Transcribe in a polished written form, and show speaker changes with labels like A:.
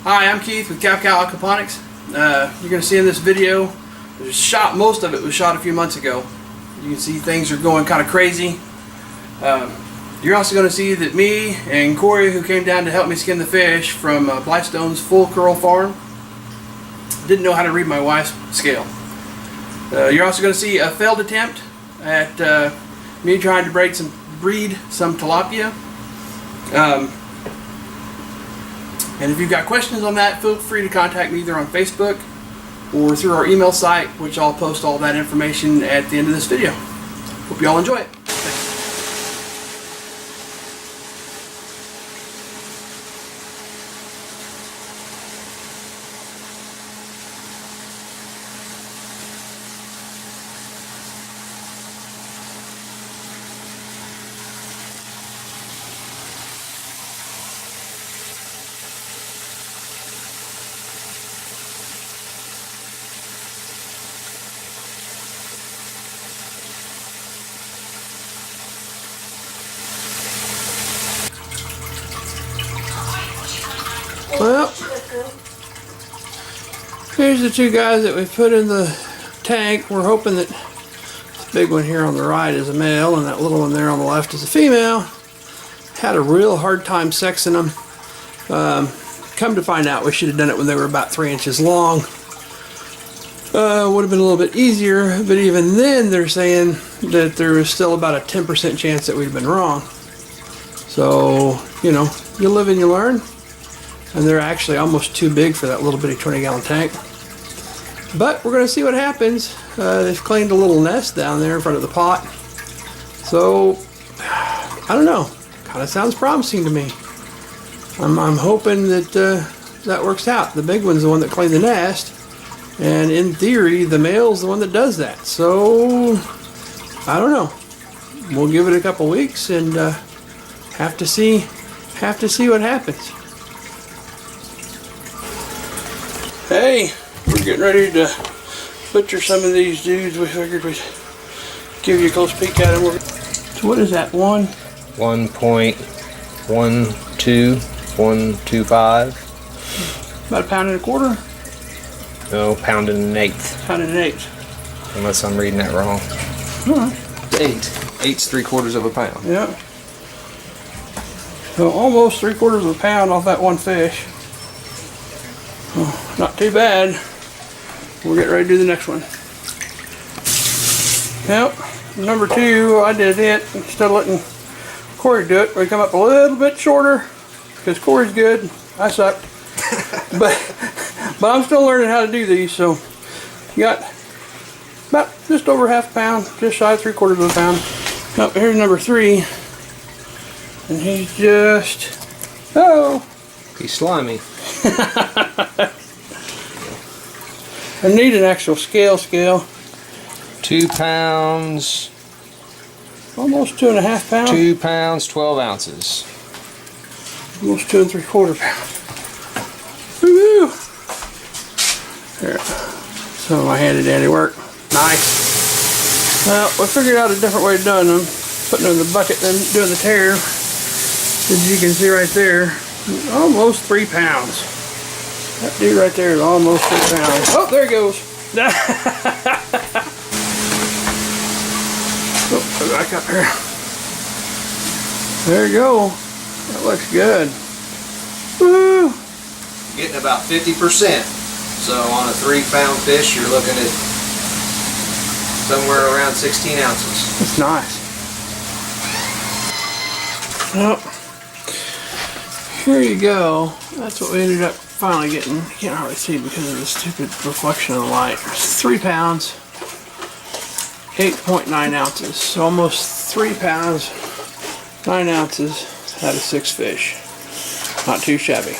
A: Hi, I'm Keith with Cow Aquaponics. You're going to see in this video, most of it was shot a few months ago. You can see things are going kind of crazy. You're also going to see that me and Corey, who came down to help me skin the fish from Blystone's Full Curl Farm, didn't know how to read my wife's scale. You're also going to see a failed attempt at me trying to breed some tilapia. And if you've got questions on that, feel free to contact me either on Facebook or through our email site, which I'll post all that information at the end of this video. Hope you all enjoy it. Well, here's the two guys that we put in the tank. We're hoping that this big one here on the right is a male and that little one there on the left is a female. Had a real hard time sexing them. Come to find out, we should have done it when they were about 3 inches long. Would have been a little bit easier, but even then they're saying that there was still about a 10% chance that we'd have been wrong. So, you know, you live and you learn. And they're actually almost too big for that little bitty 20-gallon tank. But we're going to see what happens. They've cleaned a little nest down there in front of the pot. So, I don't know. Kind of sounds promising to me. I'm hoping that that works out. The big one's the one that cleaned the nest. And in theory, the male's the one that does that. So, I don't know. We'll give it a couple weeks and have to see what happens. Hey, we're getting ready to butcher some of these dudes. We figured we'd give you a close peek at them. So what is that,
B: 1.12125.
A: About 1.25 pounds?
B: No, 1.125.
A: 1.125.
B: Unless I'm reading that wrong.
A: Alright.
B: 8's 3/4 pound.
A: Yeah. So almost 3/4 pound off that one fish. Oh, not too bad. We'll get ready to do the next one. Yep, number 2, I did it instead of letting Corey do it. We come up a little bit shorter because Corey's good. I sucked, but I'm still learning how to do these. So you got about just over 1/2 pound, just shy of 3/4 pound. Now here's number 3, and he's just
B: He's slimy.
A: I need an actual scale.
B: 2 pounds.
A: Almost 2.5 pounds.
B: 2 pounds, 12 ounces.
A: Almost 2 3/4 pounds. Woo-hoo! There. Some of my handy dandy work. Nice. Well, we figured out a different way of doing them. Putting them in the bucket and then doing the tear. As you can see right there, almost 3 pounds. That dude right there is almost 3 pounds. Oh, there he goes. Oh, go back up here. There you go. That looks good. Woo!
B: Getting about 50%. So on a 3-pound fish, you're looking at somewhere around 16 ounces.
A: That's nice. Well, here you go. That's what we ended up finally getting. You can't hardly see because of the stupid reflection of the light. 3 pounds, 8.9 ounces. So almost 3 pounds, 9 ounces out of 6 fish. Not too shabby.